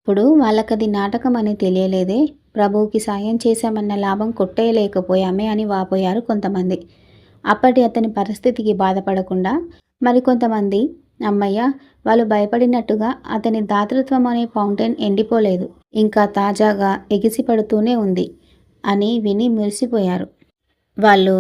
ఇప్పుడు వాళ్ళకది నాటకమని తెలియలేదే. ప్రభువుకి సాయం చేశామన్న లాభం కొట్టేయలేకపోయామే అని వాపోయారు కొంతమంది. అప్పటి అతని పరిస్థితికి బాధపడకుండా మరికొంతమంది అమ్మయ్య! వాళ్ళు భయపడినట్టుగా అతని దాతృత్వం అనే ఫౌంటైన్ ఎండిపోలేదు. ఇంకా తాజాగా ఎగిసిపడుతూనే ఉంది అని విని మురిసిపోయారు. వాళ్ళు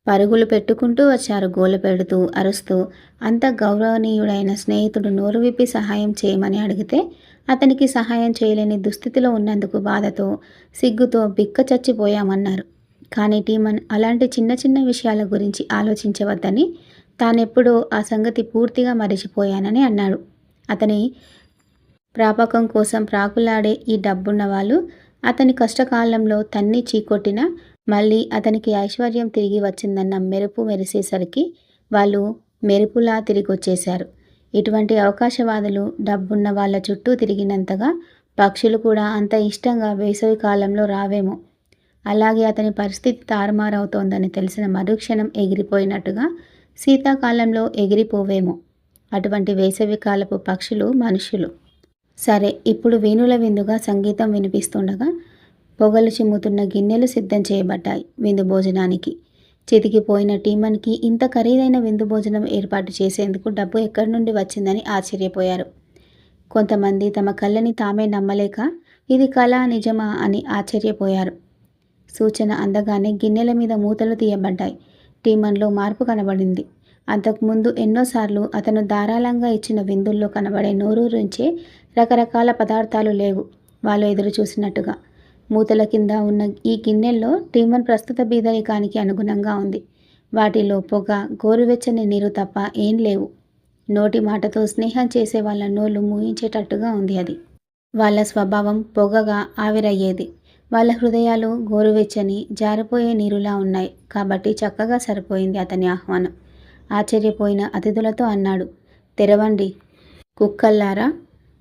పరుగులు పెట్టుకుంటూ వచ్చారు గోల పెడుతూ, అరుస్తూ. అంత గౌరవనీయుడైన స్నేహితుడు నోరు విప్పి సహాయం చేయమని అడిగితే అతనికి సహాయం చేయలేని దుస్థితిలో ఉన్నందుకు బాధతో, సిగ్గుతో బిక్క చచ్చిపోయామన్నారు. కానీ టీమన్ అలాంటి చిన్న చిన్న విషయాల గురించి ఆలోచించవద్దని, తానెప్పుడో ఆ సంగతి పూర్తిగా మరిచిపోయానని అన్నాడు. అతని ప్రాపకం కోసం ప్రాకులాడే ఈ డబ్బున్న వాళ్ళు అతని కష్టకాలంలో తన్ని చీకొట్టినా మళ్ళీ అతనికి ఐశ్వర్యం తిరిగి వచ్చిందన్న మెరుపు మెరిసేసరికి వాళ్ళు మెరుపులా తిరిగొచ్చేశారు. ఇటువంటి అవకాశవాదులు డబ్బున్న వాళ్ళ చుట్టూ తిరిగినంతగా పక్షులు కూడా అంత ఇష్టంగా వేసవి కాలంలో రావేమో. అలాగే అతని పరిస్థితి తారుమారవుతోందని తెలిసిన మరుక్షణం ఎగిరిపోయినట్టుగా శీతాకాలంలో ఎగిరిపోవేమో. అటువంటి వేసవి కాలపు పక్షులు మనుషులు. సరే, ఇప్పుడు వీణుల విందుగా సంగీతం వినిపిస్తుండగా పొగలు చిమ్ముతున్న గిన్నెలు సిద్ధం చేయబడ్డాయి విందు భోజనానికి. చితికిపోయిన టీమన్కి ఇంత ఖరీదైన విందు భోజనం ఏర్పాటు చేసేందుకు డబ్బు ఎక్కడి నుండి వచ్చిందని ఆశ్చర్యపోయారు. కొంతమంది తమ కళ్ళని తామే నమ్మలేక ఇది కళ నిజమా అని ఆశ్చర్యపోయారు. సూచన అందగానే గిన్నెల మీద మూతలు తీయబడ్డాయి. టీమన్లో మార్పు కనబడింది. అంతకుముందు ఎన్నోసార్లు అతను ధారాళంగా ఇచ్చిన విందుల్లో కనబడే నోరూరించే రకరకాల పదార్థాలు లేవు. వాళ్ళు ఎదురు చూసినట్టుగా మూతల కింద ఉన్న ఈ గిన్నెల్లో టీమన్ ప్రస్తుత బీదరికానికి అనుగుణంగా ఉంది. వాటిలో పొగ, గోరువెచ్చని నీరు తప్ప ఏం లేవు. నోటి మాటతో స్నేహం చేసే వాళ్ళ నోళ్ళు మూయించేటట్టుగా ఉంది అది. వాళ్ళ స్వభావం పొగగా ఆవిరయ్యేది. వాళ్ళ హృదయాలు గోరువెచ్చని జారిపోయే నీరులా ఉన్నాయి. కాబట్టి చక్కగా సరిపోయింది అతని ఆహ్వానం. ఆశ్చర్యపోయిన అతిథులతో అన్నాడు, తెరవండి కుక్కల్లారా.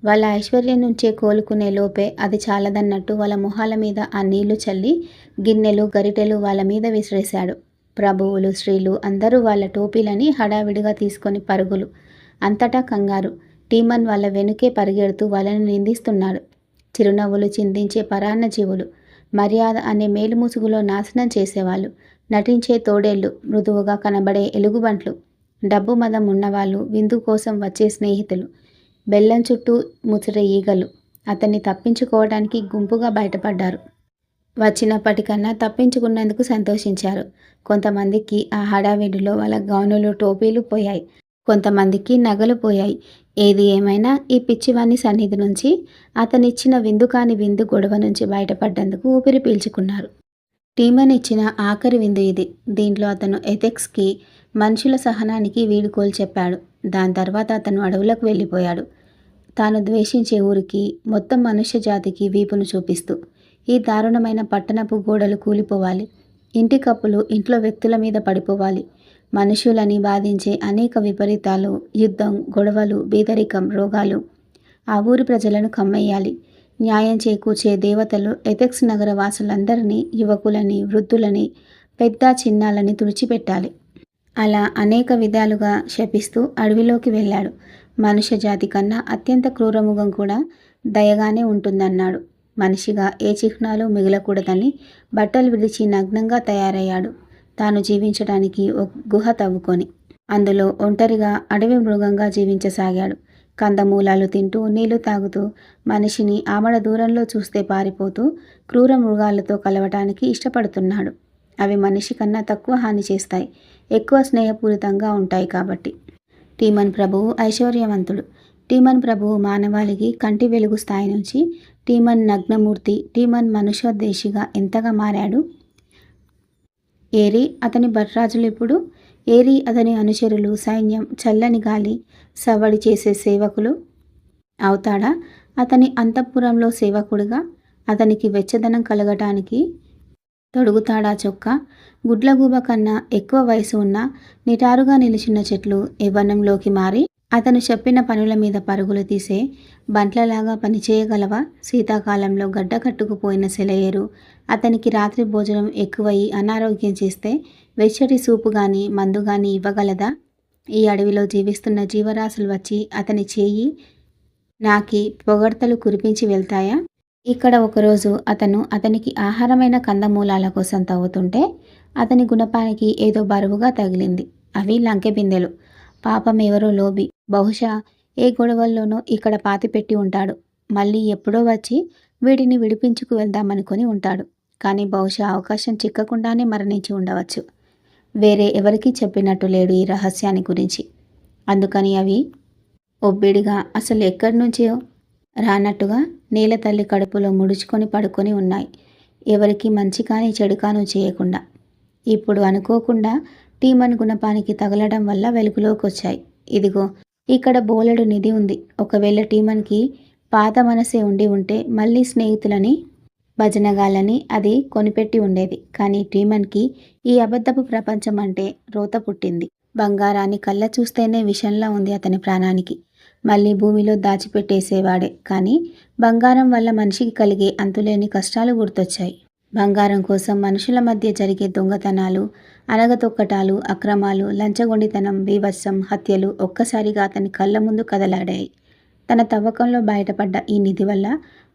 వాళ్ళ ఐశ్వర్యం నుంచే కోలుకునే లోపే అది చాలదన్నట్టు వాళ్ళ మొహాల మీద ఆ నీళ్లు చల్లి గిన్నెలు, గరిటెలు వాళ్ళ మీద విసిరేశాడు. ప్రభువులు, స్త్రీలు అందరూ వాళ్ళ టోపీలని హడావిడిగా తీసుకొని పరుగులు. అంతటా కంగారు. టీమన్ వాళ్ళ వెనుకే పరిగెడుతూ వాళ్ళని నిందిస్తున్నాడు. చిరునవ్వులు చిందించే పరాన్న జీవులు, మర్యాద అనే మేలుముసుగులో నాశనం చేసేవాళ్ళు, నటించే తోడేళ్ళు, మృదువుగా కనబడే ఎలుగుబంట్లు, డబ్బు మదం ఉన్నవాళ్ళు, విందు కోసం వచ్చే స్నేహితులు, బెల్లం చుట్టూ ముసిరే ఈగలు అతన్ని తప్పించుకోవడానికి గుంపుగా బయటపడ్డారు. వచ్చినప్పటికన్నా తప్పించుకున్నందుకు సంతోషించారు. కొంతమందికి ఆ హడావిడిలో వాళ్ళ గౌనులు, టోపీలు పోయాయి. కొంతమందికి నగలు పోయాయి. ఏది ఏమైనా ఈ పిచ్చివాణ్ణి సన్నిధి నుంచి, అతనిచ్చిన విందు కాని విందు గొడవ నుంచి బయటపడ్డందుకు ఊపిరి పీల్చుకున్నారు. టీమన్ ఇచ్చిన ఆఖరి విందు ఇది. దీంట్లో అతను ఎథెక్స్కి, మనుషుల సహనానికి వీడుకోలు చెప్పాడు. దాని తర్వాత అతను అడవులకు వెళ్ళిపోయాడు. తాను ద్వేషించే ఊరికి, మొత్తం మనుష్య జాతికి వీపును చూపిస్తూ. ఈ దారుణమైన పట్టణపు గోడలు కూలిపోవాలి. ఇంటి కప్పులు ఇంట్లో వ్యక్తుల మీద పడిపోవాలి. మనుషులని బాధించే అనేక విపరీతాలు, యుద్ధం, గొడవలు, బీదరికం, రోగాలు ఆ ఊరి ప్రజలను కమ్మేయాలి. న్యాయం చేకూర్చే దేవతలు ఎథెక్స్ నగర వాసులందరినీ, యువకులని, వృద్ధులని, పెద్ద చిన్నాలని తుడిచిపెట్టాలి. అలా అనేక విధాలుగా శపిస్తూ అడవిలోకి వెళ్ళాడు. మనుష్య జాతి కన్నా అత్యంత క్రూరముఖం కూడా దయగానే ఉంటుందన్నాడు. మనిషిగా ఏ చిహ్నాలు మిగలకూడదని బట్టలు విడిచి నగ్నంగా తయారయ్యాడు. తాను జీవించడానికి ఒక గుహ తవ్వుకొని అందులో ఒంటరిగా అడవి మృగంగా జీవించసాగాడు. కందమూలాలు తింటూ, నీళ్లు తాగుతూ, మనిషిని ఆమడ దూరంలో చూస్తే పారిపోతూ, క్రూర మృగాలతో కలవటానికి ఇష్టపడుతున్నాడు. అవి మనిషి కన్నా తక్కువ హాని చేస్తాయి, ఎక్కువ స్నేహపూరితంగా ఉంటాయి కాబట్టి. టీమన్ ప్రభువు ఐశ్వర్యవంతుడు. టీమన్ ప్రభువు మానవాళికి కంటి వెలుగు స్థాయి నుంచి టీమన్ నగ్నమూర్తి, టీమన్ మనుష్యోద్దేశిగా ఎంతగా మారాడు. ఏరి అతని భట్రాజులు ఇప్పుడు, ఏరి అతని అనుచరులు, సైన్యం, చల్లని గాలి, సవ్వడి చేసే సేవకులు అవుతాడా? అతని అంతఃపురంలో సేవకుడిగా అతనికి వెచ్చదనం కలగటానికి తొడుగుతాడా చొక్కా? గుడ్లగూబ కన్నా ఎక్కువ వయసు ఉన్న నిటారుగా నిలిచిన చెట్లు యవ్వనంలోకి మారి అతను చెప్పిన పనుల మీద పరుగులు తీసే బంట్లలాగా పనిచేయగలవా? శీతాకాలంలో గడ్డ కట్టుకుపోయిన సెలయేరు అతనికి రాత్రి భోజనం ఎక్కువయి అనారోగ్యం చేస్తే వెచ్చటి సూపు గాని, మందు గాని ఇవ్వగలదా? ఈ అడవిలో జీవిస్తున్న జీవరాశులు వచ్చి అతని చేయి నాకి పొగడ్తలు కురిపించి వెళ్తాయా? ఇక్కడ ఒకరోజు అతనికి ఆహారమైన కందమూలాల కోసం తవ్వుతుంటే అతని గుణపానికి ఏదో బరువుగా తగిలింది. అవి లంకె బిందెలు. పాపం ఎవరో లోబి బహుశా ఏ గొడవల్లోనో ఇక్కడ పాతిపెట్టి ఉంటాడు. మళ్ళీ ఎప్పుడో వచ్చి వీటిని విడిపించుకు వెళ్దామనుకొని ఉంటాడు. కానీ బహుశా అవకాశం చిక్కకుండానే మరణించి ఉండవచ్చు. వేరే ఎవరికీ చెప్పినట్టు లేడు ఈ రహస్యాన్ని గురించి. అందుకని అవి ఒబ్బిడిగా అసలు ఎక్కడి నుంచో రానట్టుగా నేల తల్లి కడుపులో ముడుచుకొని పడుకొని ఉన్నాయి. ఎవరికి మంచి కానీ చెడు కాను చేయకుండా. ఇప్పుడు అనుకోకుండా టీమన్ గుణపానికి తగలడం వల్ల వెలుగులోకి వచ్చాయి. ఇదిగో ఇక్కడ బోలెడు నిధి ఉంది. ఒకవేళ టీమన్కి పాత మనసే ఉండి ఉంటే మళ్ళీ స్నేహితులని భజనగాళ్ళని అది కొనిపెట్టి ఉండేది. కానీ టీమన్కి ఈ అబద్ధపు ప్రపంచం అంటే రోత పుట్టింది. బంగారాన్ని కళ్ళ చూస్తేనే విషంలా ఉంది అతని ప్రాణానికి. మళ్ళీ భూమిలో దాచిపెట్టేసేవాడే. కానీ బంగారం వల్ల మనిషికి కలిగే అంతులేని కష్టాలు గుర్తొచ్చాయి. బంగారం కోసం మనుషుల మధ్య జరిగే దొంగతనాలు, అనగతొక్కటాలు, అక్రమాలు, లంచగొండితనం, బీభత్సం, హత్యలు ఒక్కసారిగా అతని కళ్ళ ముందు కదలాడాయి. తన తవ్వకంలో బయటపడ్డ ఈ నిధి వల్ల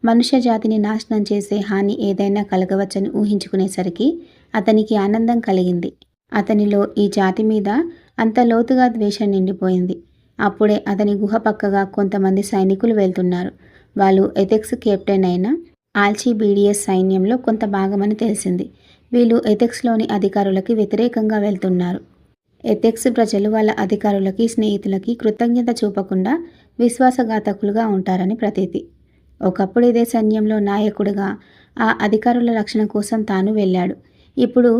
మనుష్య జాతిని నాశనం చేసే హాని ఏదైనా కలగవచ్చని ఊహించుకునేసరికి అతనికి ఆనందం కలిగింది. అతనిలో ఈ జాతి మీద అంత లోతుగా ద్వేషం నిండిపోయింది. అప్పుడే అతని గుహ పక్కగా కొంతమంది సైనికులు వెళ్తున్నారు. వాళ్ళు ఎథెక్స్ కెప్టెన్ అయిన ఆల్చిబీడియస్ సైన్యంలో కొంత భాగమని తెలిసింది. వీళ్ళు ఎథెక్స్లోని అధికారులకి వ్యతిరేకంగా వెళ్తున్నారు. ఎథెక్స్ ప్రజలు వాళ్ళ అధికారులకి, స్నేహితులకి కృతజ్ఞత చూపకుండా విశ్వాసఘాతకులుగా ఉంటారని ప్రతీతి. ఒకప్పుడు ఇదే సైన్యంలో నాయకుడిగా ఆ అధికారుల రక్షణ కోసం తాను వెళ్ళాడు. ఇప్పుడు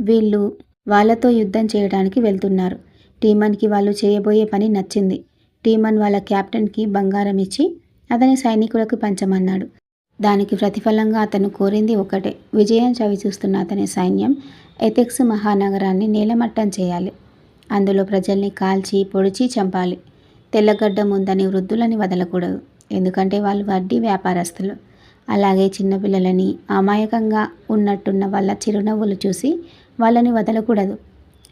వీళ్ళు వాళ్ళతో యుద్ధం చేయడానికి వెళ్తున్నారు. టీమన్కి వాళ్ళు చేయబోయే పని నచ్చింది. టీమన్ వాళ్ళ క్యాప్టెన్కి బంగారం ఇచ్చి అతని సైనికులకు పంచమన్నాడు. దానికి ప్రతిఫలంగా అతను కోరింది ఒకటే, విజయం చవిచూస్తున్న అతని సైన్యం ఎథెక్స్ మహానగరాన్ని నేలమట్టం చేయాలి. అందులో ప్రజల్ని కాల్చి పొడిచి చంపాలి. తెల్లగడ్డ ఉందని వృద్ధులని వదలకూడదు. ఎందుకంటే వాళ్ళు వడ్డీ వ్యాపారస్తులు. అలాగే చిన్నపిల్లలని, అమాయకంగా ఉన్నట్టున్న వాళ్ళ చిరునవ్వులు చూసి వాళ్ళని వదలకూడదు.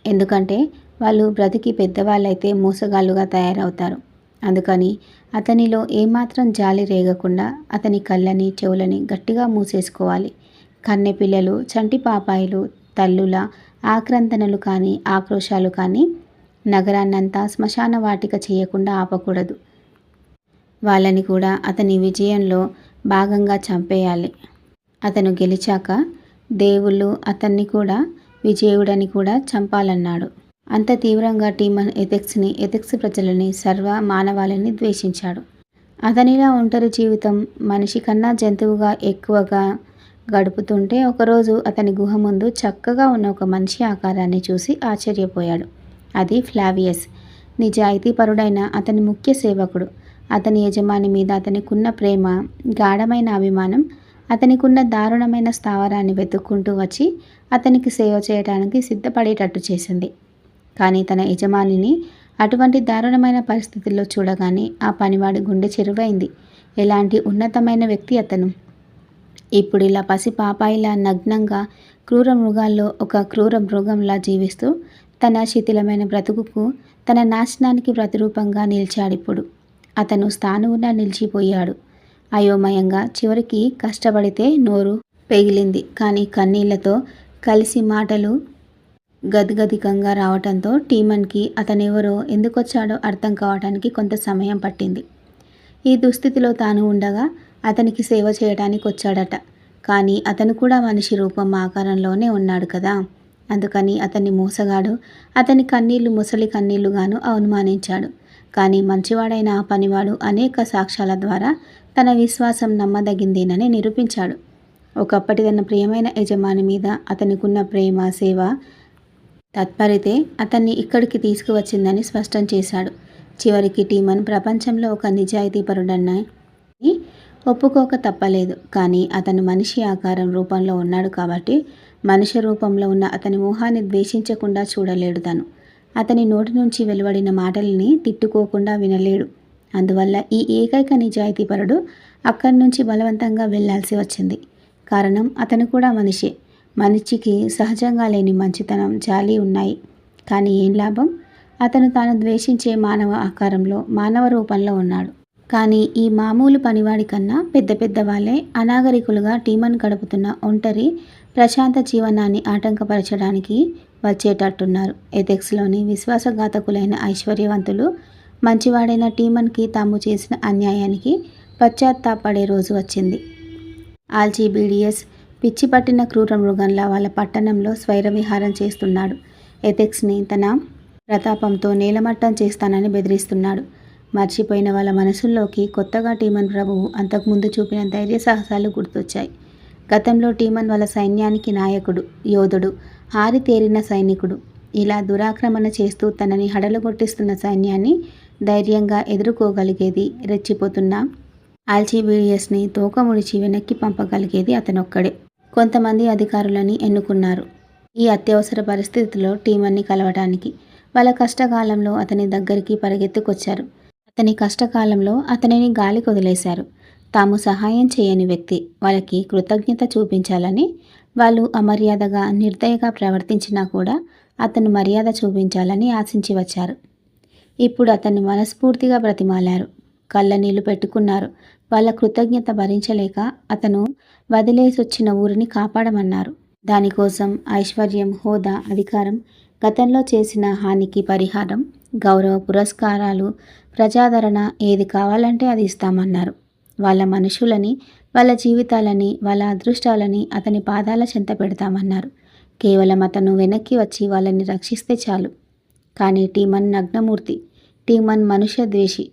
ఎందుకంటే వాళ్ళు బ్రతికి పెద్దవాళ్ళైతే మోసగాళ్ళుగా తయారవుతారు. అందుకని అతనిలో ఏమాత్రం జాలి రేగకుండా అతని కళ్ళని, చెవులని గట్టిగా మూసేసుకోవాలి. కన్నె పిల్లలు, చంటి పాపాయిలు, తల్లుల ఆక్రందనలు కానీ, ఆక్రోశాలు కానీ నగరాన్నంతా శ్మశాన వాటిక చేయకుండా ఆపకూడదు. వాళ్ళని కూడా అతని విజయంలో భాగంగా చంపేయాలి. అతను గెలిచాక దేవుళ్ళు అతన్ని కూడా విజయుడని కూడా చంపాలన్నాడు. అంత తీవ్రంగా టీమన్ ఎథెక్స్ ప్రజలని, సర్వ మానవాళిని ద్వేషించాడు. అతనిలా ఒంటరి జీవితం మనిషి కన్నా జంతువుగా ఎక్కువగా గడుపుతుంటే ఒకరోజు అతని గుహ ముందు చక్కగా ఉన్న ఒక మనిషి ఆకారాన్ని చూసి ఆశ్చర్యపోయాడు. అది ఫ్లావియస్. నిజాయితీపరుడైన అతని ముఖ్య సేవకుడు. అతని యజమాని మీద అతనికున్న ప్రేమ, గాఢమైన అభిమానం అతనికున్న దారుణమైన స్థావరాన్ని వెతుక్కుంటూ వచ్చి అతనికి సేవ చేయడానికి సిద్ధపడేటట్టు చేసింది. కానీ తన యజమానిని అటువంటి దారుణమైన పరిస్థితుల్లో చూడగానే ఆ పనివాడి గుండె చెరువైంది. ఎలాంటి ఉన్నతమైన వ్యక్తి అతను! ఇప్పుడు ఇలా పసి పాపాయిలా నగ్నంగా క్రూర మృగాల్లో ఒక క్రూర మృగంలా జీవిస్తూ తన శిథిలమైన బ్రతుకుకు, తన నాశనానికి ప్రతిరూపంగా నిలిచాడిప్పుడు. అతను స్థాణువులా నిలిచిపోయాడు. అయోమయంగా. చివరికి కష్టపడితే నోరు పెగిలింది. కానీ కన్నీళ్లతో కలిసి మాటలు గద్గదికంగా రావటంతో టీమన్కి అతనెవరో, ఎందుకొచ్చాడో అర్థం కావటానికి కొంత సమయం పట్టింది. ఈ దుస్థితిలో తాను ఉండగా అతనికి సేవ చేయడానికి వచ్చాడట. కానీ అతను కూడా మనిషి రూపం, ఆకారంలోనే ఉన్నాడు కదా. అందుకని అతన్ని మోసగాడు, అతని కన్నీళ్లు ముసలి కన్నీళ్లుగాను అవమానించాడు. కానీ మంచివాడైన ఆ పనివాడు అనేక సాక్ష్యాల ద్వారా తన విశ్వాసం నమ్మదగిందేనని నిరూపించాడు. ఒకప్పటి తన ప్రియమైన యజమాని మీద అతనికున్న ప్రేమ, సేవ, తత్పరతే అతన్ని ఇక్కడికి తీసుకువచ్చిందని స్పష్టం చేశాడు. చివరికి టీమన్ ప్రపంచంలో ఒక నిజాయితీపరుడని ఒప్పుకోక తప్పలేదు. కానీ అతను మనిషి ఆకారం రూపంలో ఉన్నాడు కాబట్టి మనిషి రూపంలో ఉన్న అతని మోహాన్ని ద్వేషించకుండా చూడలేడు. తను అతని నోటి నుంచి వెలువడిన మాటల్ని తిట్టుకోకుండా వినలేడు. అందువల్ల ఈ ఏకైక నిజాయితీపరుడు అక్కడి నుంచి బలవంతంగా వెళ్లాల్సి వచ్చింది. కారణం అతను కూడా మనిషే. మనిషికి సహజంగా లేని మంచితనం, జాలి ఉన్నాయి. కానీ ఏం లాభం? అతను తాను ద్వేషించే మానవ ఆకారంలో, మానవ రూపంలో ఉన్నాడు. కానీ ఈ మామూలు పనివాడి కన్నా పెద్ద పెద్ద వాళ్ళే అనాగరికులుగా టీమన్ గడుపుతున్న ఒంటరి ప్రశాంత జీవనాన్ని ఆటంకపరచడానికి వచ్చేటట్టున్నారు. ఎథెక్స్లోని విశ్వాసఘాతకులైన ఐశ్వర్యవంతులు మంచివాడైన టీమన్కి తాము చేసిన అన్యాయానికి పశ్చాత్తాపడే రోజు వచ్చింది. ఆల్చిబిడియస్ పిచ్చి పట్టిన క్రూర మృగంలా వాళ్ళ పట్టణంలో స్వైర విహారం చేస్తున్నాడు. ఎథెక్స్ని తన ప్రతాపంతో నేలమట్టం చేస్తానని బెదిరిస్తున్నాడు. మర్చిపోయిన వాళ్ళ మనసుల్లోకి కొత్తగా టీమన్ ప్రభువు అంతకుముందు చూపిన ధైర్య సాహసాలు గుర్తొచ్చాయి. గతంలో టీమన్ వాళ్ళ సైన్యానికి నాయకుడు, యోధుడు, ఆరితేరిన సైనికుడు. ఇలా దురాక్రమణ చేస్తూ తనని హడలగొట్టిస్తున్న సైన్యాన్ని ధైర్యంగా ఎదుర్కోగలిగేది, రెచ్చిపోతున్న ఆల్చిబిడియస్ని తోక ముడిచి వెనక్కి పంపగలిగేది అతనొక్కడే. కొంతమంది అధికారులని ఎన్నుకున్నారు ఈ అత్యవసర పరిస్థితిలో టీమన్ని కలవటానికి. వాళ్ళ కష్టకాలంలో అతని దగ్గరికి పరిగెత్తుకొచ్చారు. అతని కష్టకాలంలో అతనిని గాలికి వదిలేశారు. తాము సహాయం చేయని వ్యక్తి వాళ్ళకి కృతజ్ఞత చూపించాలని, వాళ్ళు అమర్యాదగా నిర్దయగా ప్రవర్తించినా కూడా అతను మర్యాద చూపించాలని ఆశించి వచ్చారు. ఇప్పుడు అతన్ని మనస్ఫూర్తిగా బ్రతిమాలారు, కళ్ళనీళ్లు పెట్టుకున్నారు. వాళ్ళ కృతజ్ఞత భరించలేక అతను వదిలేసొచ్చిన ఊరిని కాపాడమన్నారు. దానికోసం ఐశ్వర్యం, హోదా, అధికారం, గతంలో చేసిన హానికి పరిహారం, గౌరవ పురస్కారాలు, ప్రజాదరణ ఏది కావాలంటే అది ఇస్తామన్నారు. వాళ్ళ మనుషులని, వాళ్ళ జీవితాలని, వాళ్ళ అదృష్టాలని అతని పాదాల చెంత పెడతామన్నారు. కేవలం అతను వెనక్కి వచ్చి వాళ్ళని రక్షిస్తే చాలు. కానీ టీమన్ నగ్నమూర్తి, టీమన్ మనుష్య ద్వేషి.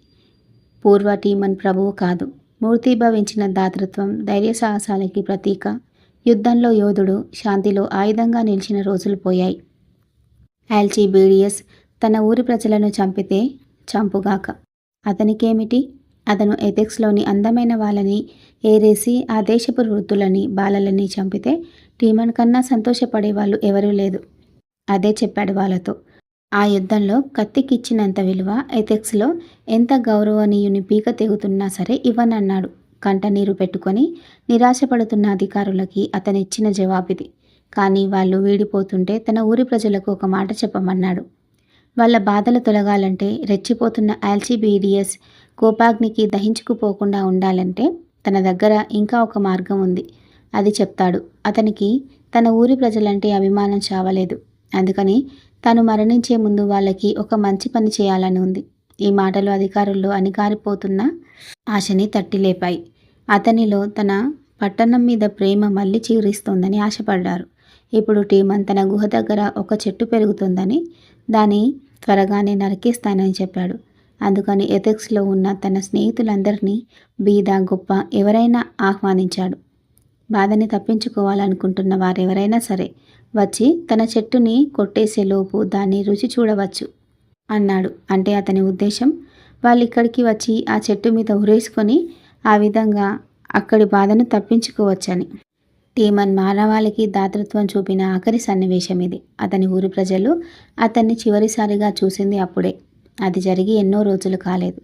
పూర్వ టీమన్ ప్రభువు కాదు. మూర్తీభవించిన దాతృత్వం, ధైర్య సాహసాలకి ప్రతీక. యుద్ధంలో యోధుడు, శాంతిలో ఆయుధంగా నిలిచిన రోజులు పోయాయి. ఆల్చిబిడియస్ తన ఊరి ప్రజలను చంపితే చంపుగాక, అతనికేమిటి? అతను ఎథెక్స్లోని అందమైన వాళ్ళని ఏరేసి ఆ దేశపు వృద్ధులని, బాలలని చంపితే టీమన్ కన్నా సంతోషపడే వాళ్ళు ఎవరూ లేదు. అదే చెప్పాడు వాళ్ళతో. ఆ యుద్ధంలో కత్తికిచ్చినంత విలువ ఎథెక్స్లో ఎంత గౌరవనీయుని పీక తెగుతున్నా సరే ఇవ్వనన్నాడు. కంటనీరు పెట్టుకొని నిరాశపడుతున్న అధికారులకి అతనిచ్చిన జవాబిది. కానీ వాళ్ళు వీడిపోతుంటే తన ఊరి ప్రజలకు ఒక మాట చెప్పమన్నాడు. వాళ్ళ బాధలు తొలగాలంటే, రెచ్చిపోతున్న ఆల్చిబిడియస్ కోపాగ్నికి దహించుకుపోకుండా ఉండాలంటే తన దగ్గర ఇంకా ఒక మార్గం ఉంది. అది చెప్తాడు. అతనికి తన ఊరి ప్రజలంటే అభిమానం చావలేదు. అందుకని తను మరణించే ముందు వాళ్ళకి ఒక మంచి పని చేయాలని ఉంది. ఈ మాటలు అధికారుల్లో అణిగారిపోతున్న ఆశని తట్టిలేపాయి. అతనిలో తన పట్టణం మీద ప్రేమ మళ్ళీ చిగురిస్తోందని ఆశపడ్డారు. ఇప్పుడు టీమన్ తన గుహ దగ్గర ఒక చెట్టు పెరుగుతుందని, దాన్ని త్వరగానే నరికేస్తానని చెప్పాడు. అందుకని ఎథెక్స్లో ఉన్న తన స్నేహితులందరినీ, బీద గొప్ప ఎవరైనా ఆహ్వానించాడు. బాధని తప్పించుకోవాలనుకుంటున్న వారెవరైనా సరే వచ్చి తన చెట్టుని కొట్టేసేలోపు దాన్ని రుచి చూడవచ్చు అన్నాడు. అంటే అతని ఉద్దేశం వాళ్ళిక్కడికి వచ్చి ఆ చెట్టు మీద ఉరేసుకొని ఆ విధంగా అక్కడి బాధను తప్పించుకోవచ్చని. టీమన్ మానవాళికి దాతృత్వం చూపిన ఆఖరి సన్నివేశం ఇది. అతని ఊరి ప్రజలు అతన్ని చివరిసారిగా చూసింది అప్పుడే. అది జరిగి ఎన్నో రోజులు కాలేదు.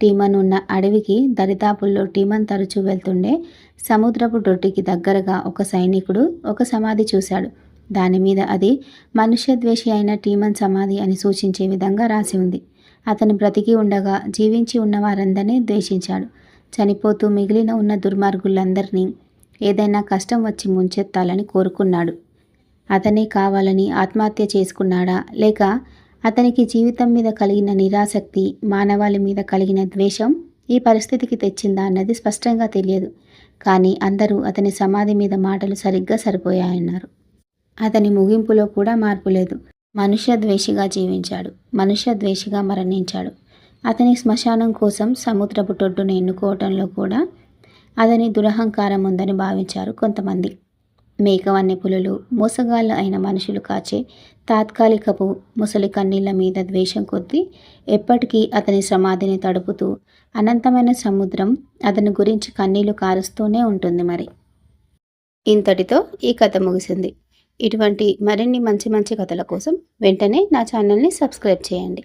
టీమన్ ఉన్న అడవికి దరిదాపుల్లో టీమన్ తరచూ వెళ్తుండే సముద్రపు డొడ్డుకి దగ్గరగా ఒక సైనికుడు ఒక సమాధి చూశాడు. దాని మీద అది మనుష్యద్వేషి అయిన టీమన్ సమాధి అని సూచించే విధంగా రాసి ఉంది. అతను బ్రతికి ఉండగా జీవించి ఉన్న వారందరినీ ద్వేషించాడు. చనిపోతూ మిగిలిన ఉన్న దుర్మార్గులందరినీ ఏదైనా కష్టం వచ్చి ముంచెత్తాలని కోరుకున్నాడు. అతనే కావాలని ఆత్మహత్య చేసుకున్నాడా, లేక అతనికి జీవితం మీద కలిగిన నిరాసక్తి, మానవాళి మీద కలిగిన ద్వేషం ఈ పరిస్థితికి తెచ్చిందా అన్నది స్పష్టంగా తెలియదు. కానీ అందరూ అతని సమాధి మీద మాటలు సరిగ్గా సరిపోయాయన్నారు. అతని ముగింపులో కూడా మార్పు లేదు. మనుష్య ద్వేషిగా జీవించాడు, మనుష్య ద్వేషిగా మరణించాడు. అతని శ్మశానం కోసం సముద్రపు టొడ్డును ఎన్నుకోవటంలో కూడా అతని దురహంకారం ఉందని భావించారు కొంతమంది. మేకవన్నె పులులు, మోసగాళ్ళు అయిన మనుషులు కాచే తాత్కాలికపు ముసలి కన్నీళ్ల మీద ద్వేషం కొద్దీ ఎప్పటికీ అతని సమాధిని తడుపుతూ అనంతమైన సముద్రం అతని గురించి కన్నీళ్లు కారుస్తూనే ఉంటుంది. మరి ఇంతటితో ఈ కథ ముగిసింది. ఇటువంటి మరిన్ని మంచి మంచి కథల కోసం వెంటనే నా ఛానల్ని సబ్స్క్రైబ్ చేయండి.